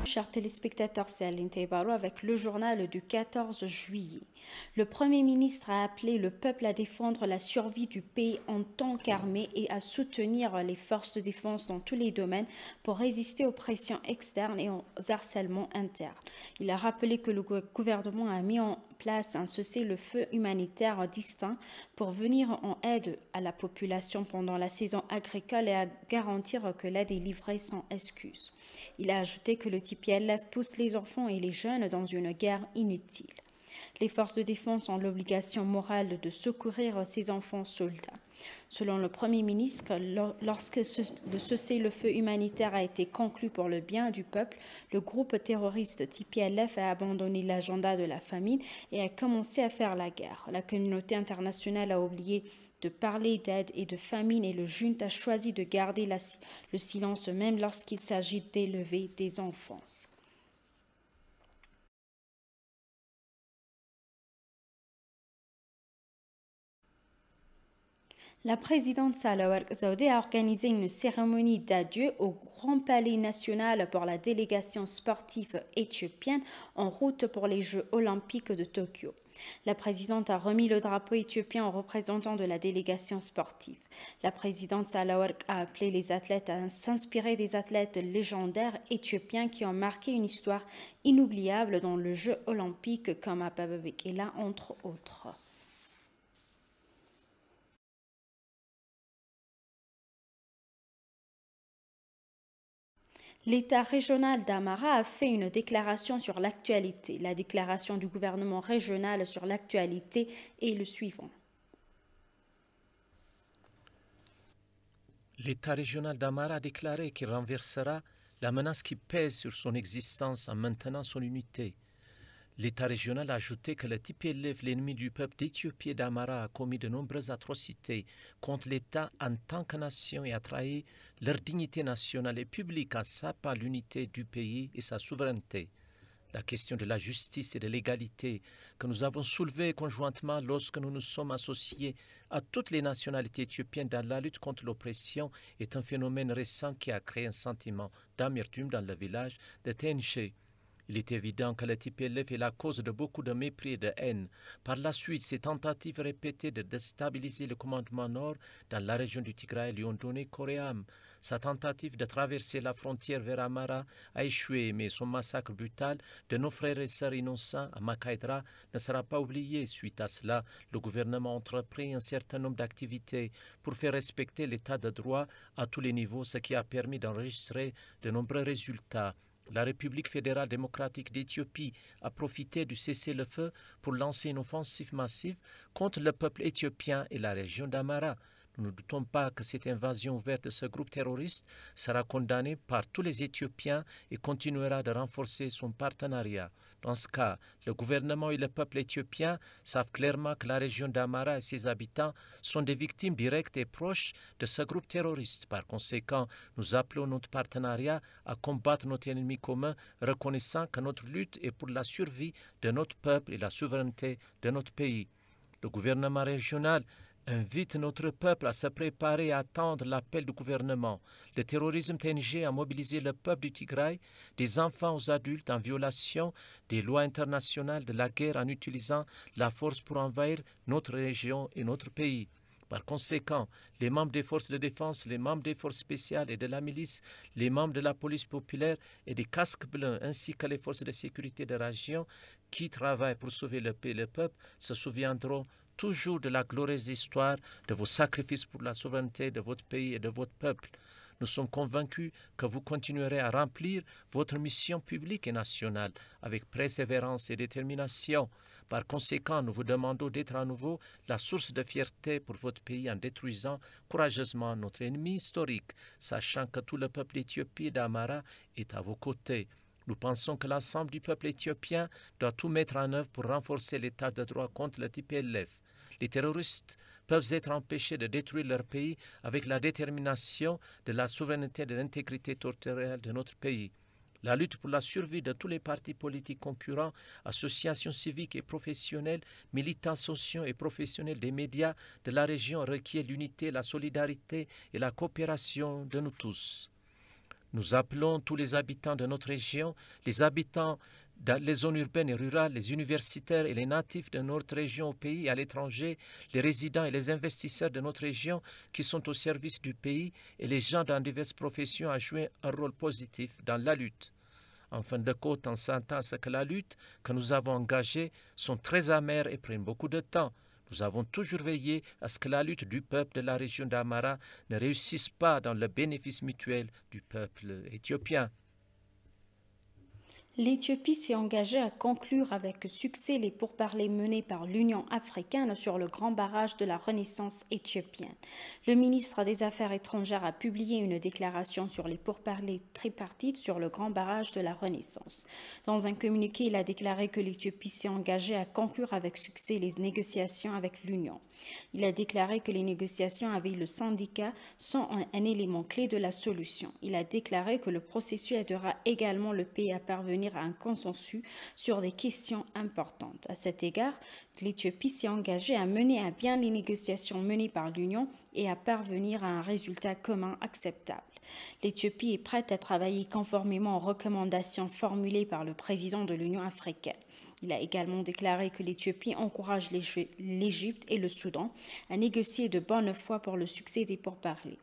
Chers téléspectateurs, c'est Aline Taibaro avec le journal du 14 juillet. Le Premier ministre a appelé le peuple à défendre la survie du pays en tant qu'armée et à soutenir les forces de défense dans tous les domaines pour résister aux pressions externes et aux harcèlements internes. Il a rappelé que le gouvernement a mis en place un cessez-le-feu humanitaire distinct pour venir en aide à la population pendant la saison agricole et à garantir que l'aide est livrée sans excuse. Il a ajouté que le TPLF pousse les enfants et les jeunes dans une guerre inutile. Les forces de défense ont l'obligation morale de secourir ces enfants soldats. Selon le Premier ministre, lorsque le cessez-le-feu humanitaire a été conclu pour le bien du peuple, le groupe terroriste TPLF a abandonné l'agenda de la famine et a commencé à faire la guerre. La communauté internationale a oublié de parler d'aide et de famine et le junte a choisi de garder le silence même lorsqu'il s'agit d'élever des enfants. La présidente Sahle-Work Zewde a organisé une cérémonie d'adieu au Grand Palais national pour la délégation sportive éthiopienne en route pour les Jeux olympiques de Tokyo. La présidente a remis le drapeau éthiopien aux représentants de la délégation sportive. La présidente Sahle-Work a appelé les athlètes à s'inspirer des athlètes légendaires éthiopiens qui ont marqué une histoire inoubliable dans le jeu olympique comme Ababaye Bikila entre autres. L'État régional d'Amara a fait une déclaration sur l'actualité. La déclaration du gouvernement régional sur l'actualité est le suivant. L'État régional d'Amara a déclaré qu'il renversera la menace qui pèse sur son existence en maintenant son unité. L'État régional a ajouté que le TPLF, l'ennemi du peuple d'Éthiopie et d'Amara, a commis de nombreuses atrocités contre l'État en tant que nation et a trahi leur dignité nationale et publique en sapant l'unité du pays et sa souveraineté. La question de la justice et de l'égalité que nous avons soulevée conjointement lorsque nous nous sommes associés à toutes les nationalités éthiopiennes dans la lutte contre l'oppression est un phénomène récent qui a créé un sentiment d'amertume dans le village de Tenché. Il est évident que le TPLF est la cause de beaucoup de mépris et de haine. Par la suite, ces tentatives répétées de déstabiliser le commandement nord dans la région du Tigray lui ont donné corps et âme. Sa tentative de traverser la frontière vers Amara a échoué, mais son massacre brutal de nos frères et sœurs innocents à Makaïdra ne sera pas oublié. Suite à cela, le gouvernement a entrepris un certain nombre d'activités pour faire respecter l'état de droit à tous les niveaux, ce qui a permis d'enregistrer de nombreux résultats. La République fédérale démocratique d'Éthiopie a profité du cessez-le-feu pour lancer une offensive massive contre le peuple éthiopien et la région d'Amara. Nous ne doutons pas que cette invasion ouverte de ce groupe terroriste sera condamnée par tous les Éthiopiens et continuera de renforcer son partenariat. Dans ce cas, le gouvernement et le peuple éthiopien savent clairement que la région d'Amara et ses habitants sont des victimes directes et proches de ce groupe terroriste. Par conséquent, nous appelons notre partenariat à combattre notre ennemi commun, reconnaissant que notre lutte est pour la survie de notre peuple et la souveraineté de notre pays. Le gouvernement régional invite notre peuple à se préparer et à attendre l'appel du gouvernement. Le terrorisme TNG a mobilisé le peuple du Tigray, des enfants aux adultes, en violation des lois internationales de la guerre en utilisant la force pour envahir notre région et notre pays. Par conséquent, les membres des forces de défense, les membres des forces spéciales et de la milice, les membres de la police populaire et des casques bleus, ainsi que les forces de sécurité de la région qui travaillent pour sauver le pays et le peuple, se souviendront toujours de la glorieuse histoire de vos sacrifices pour la souveraineté de votre pays et de votre peuple. Nous sommes convaincus que vous continuerez à remplir votre mission publique et nationale avec persévérance et détermination. Par conséquent, nous vous demandons d'être à nouveau la source de fierté pour votre pays en détruisant courageusement notre ennemi historique, sachant que tout le peuple éthiopien d'Amara est à vos côtés. Nous pensons que l'ensemble du peuple éthiopien doit tout mettre en œuvre pour renforcer l'état de droit contre le TPLF. Les terroristes peuvent être empêchés de détruire leur pays avec la détermination de la souveraineté et de l'intégrité territoriale de notre pays. La lutte pour la survie de tous les partis politiques concurrents, associations civiques et professionnelles, militants sociaux et professionnels des médias de la région requiert l'unité, la solidarité et la coopération de nous tous. Nous appelons tous les habitants de notre région, les habitants dans les zones urbaines et rurales, les universitaires et les natifs de notre région au pays et à l'étranger, les résidents et les investisseurs de notre région qui sont au service du pays et les gens dans diverses professions à jouer un rôle positif dans la lutte. En fin de compte, on s'entend que la lutte que nous avons engagée sont très amères et prennent beaucoup de temps. Nous avons toujours veillé à ce que la lutte du peuple de la région d'Amara ne réussisse pas dans le bénéfice mutuel du peuple éthiopien. L'Éthiopie s'est engagée à conclure avec succès les pourparlers menés par l'Union africaine sur le grand barrage de la Renaissance éthiopienne. Le ministre des Affaires étrangères a publié une déclaration sur les pourparlers tripartites sur le grand barrage de la Renaissance. Dans un communiqué, il a déclaré que l'Éthiopie s'est engagée à conclure avec succès les négociations avec l'Union. Il a déclaré que les négociations avec le syndicat sont un élément clé de la solution. Il a déclaré que le processus aidera également le pays à parvenir à un consensus sur des questions importantes. À cet égard, l'Éthiopie s'est engagée à mener à bien les négociations menées par l'Union et à parvenir à un résultat commun acceptable. L'Éthiopie est prête à travailler conformément aux recommandations formulées par le président de l'Union africaine. Il a également déclaré que l'Éthiopie encourage l'Égypte et le Soudan à négocier de bonne foi pour le succès des pourparlers.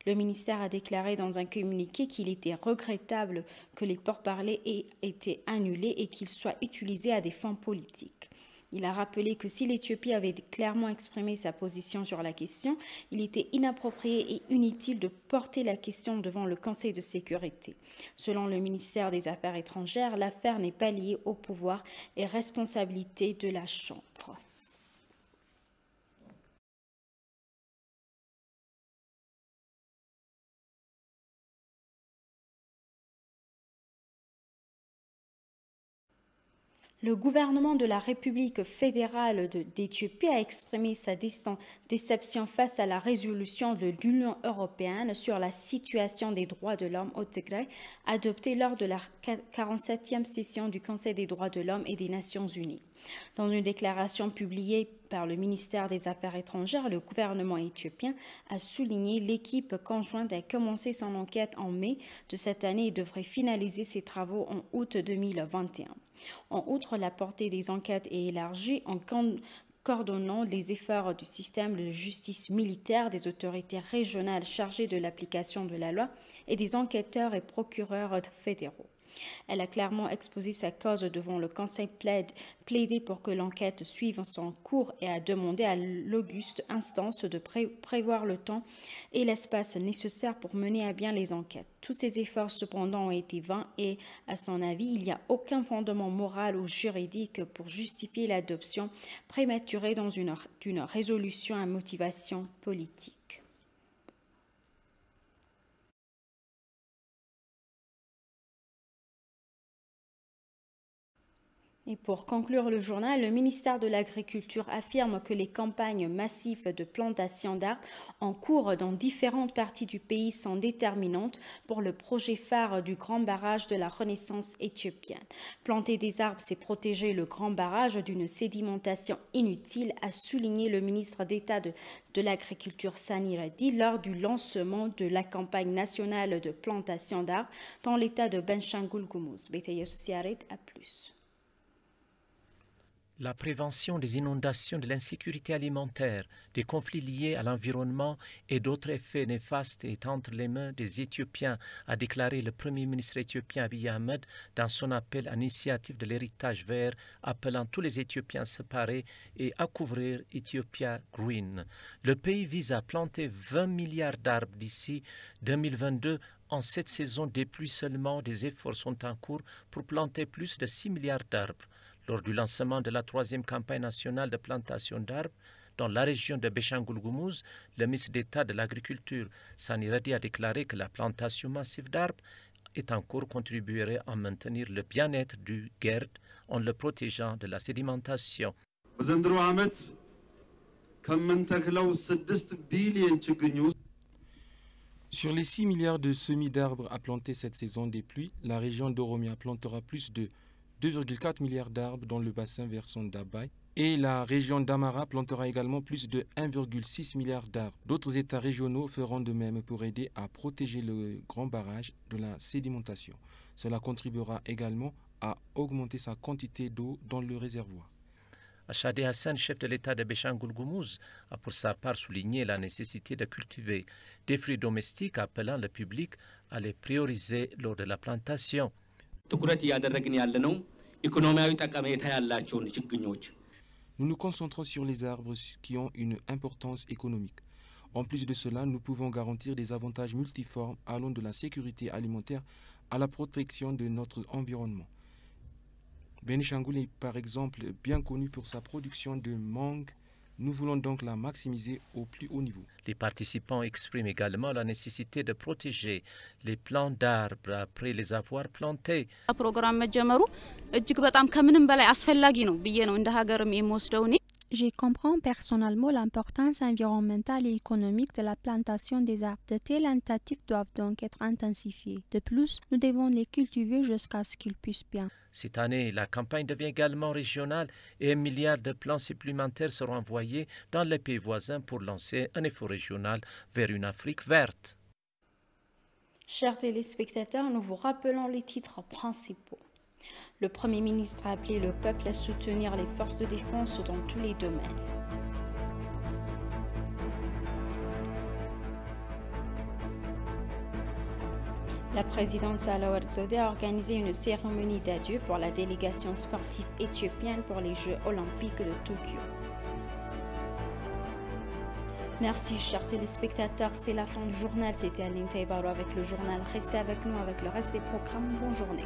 Le ministère a déclaré dans un communiqué qu'il était regrettable que les pourparlers aient été annulés et qu'ils soient utilisés à des fins politiques. Il a rappelé que si l'Éthiopie avait clairement exprimé sa position sur la question, il était inapproprié et inutile de porter la question devant le Conseil de sécurité. Selon le ministère des Affaires étrangères, l'affaire n'est pas liée au pouvoir et responsabilité de la Chambre. Le gouvernement de la République fédérale d'Éthiopie a exprimé sa déception face à la résolution de l'Union européenne sur la situation des droits de l'homme au Tigray, adoptée lors de la 47e session du Conseil des droits de l'homme et des Nations unies. Dans une déclaration publiée par le ministère des Affaires étrangères, le gouvernement éthiopien a souligné l'équipe conjointe a commencé son enquête en mai de cette année et devrait finaliser ses travaux en août 2021. En outre, la portée des enquêtes est élargie en coordonnant les efforts du système de justice militaire, des autorités régionales chargées de l'application de la loi et des enquêteurs et procureurs fédéraux. Elle a clairement exposé sa cause devant le Conseil, plaidé pour que l'enquête suive son cours et a demandé à l'auguste instance de prévoir le temps et l'espace nécessaires pour mener à bien les enquêtes. Tous ces efforts cependant ont été vains et, à son avis, il n'y a aucun fondement moral ou juridique pour justifier l'adoption prématurée d'une résolution à motivation politique. Et pour conclure le journal, le ministère de l'Agriculture affirme que les campagnes massives de plantation d'arbres en cours dans différentes parties du pays sont déterminantes pour le projet phare du grand barrage de la Renaissance éthiopienne. Planter des arbres, c'est protéger le grand barrage d'une sédimentation inutile, a souligné le ministre d'État de l'Agriculture Sani Reddy lors du lancement de la campagne nationale de plantation d'arbres dans l'État de Benshangul-Gumuz. A plus. La prévention des inondations, de l'insécurité alimentaire, des conflits liés à l'environnement et d'autres effets néfastes est entre les mains des Éthiopiens, a déclaré le Premier ministre éthiopien Abiy Ahmed dans son appel à l'initiative de l'héritage vert, appelant tous les Éthiopiens séparés et à couvrir Ethiopia Green. Le pays vise à planter 20 milliards d'arbres d'ici 2022. En cette saison des pluies seulement, des efforts sont en cours pour planter plus de 6 milliards d'arbres. Lors du lancement de la 3e campagne nationale de plantation d'arbres dans la région de Benshangul-Gumuz, le ministre d'État de l'Agriculture, Sani Reddy, a déclaré que la plantation massive d'arbres est en cours contribuerait à maintenir le bien-être du GERD en le protégeant de la sédimentation. Sur les 6 milliards de semis d'arbres à planter cette saison des pluies, la région d'Oromia plantera plus de 2,4 milliards d'arbres dans le bassin versant d'Abaï Et la région d'Amara plantera également plus de 1,6 milliard d'arbres. D'autres États régionaux feront de même pour aider à protéger le grand barrage de la sédimentation. Cela contribuera également à augmenter sa quantité d'eau dans le réservoir. Achade Hassan, chef de l'État de Béchangoul Goumouz, a pour sa part souligné la nécessité de cultiver des fruits domestiques, appelant le public à les prioriser lors de la plantation. Nous nous concentrons sur les arbres qui ont une importance économique. En plus de cela, nous pouvons garantir des avantages multiformes allant de la sécurité alimentaire à la protection de notre environnement. Béchangoul est par exemple bien connu pour sa production de mangue. Nous voulons donc la maximiser au plus haut niveau. Les participants expriment également la nécessité de protéger les plants d'arbres après les avoir plantés. Je comprends personnellement l'importance environnementale et économique de la plantation des arbres. De telles initiatives doivent donc être intensifiées. De plus, nous devons les cultiver jusqu'à ce qu'ils puissent bien. Cette année, la campagne devient également régionale et 1 milliard de plants supplémentaires seront envoyés dans les pays voisins pour lancer un effort régional vers une Afrique verte. Chers téléspectateurs, nous vous rappelons les titres principaux. Le Premier ministre a appelé le peuple à soutenir les forces de défense dans tous les domaines. La présidence Alaouad Zodé a organisé une cérémonie d'adieu pour la délégation sportive éthiopienne pour les Jeux olympiques de Tokyo. Merci chers téléspectateurs, c'est la fin du journal. C'était Aline Taïbaro avec le journal. Restez avec nous avec le reste des programmes. Bonne journée.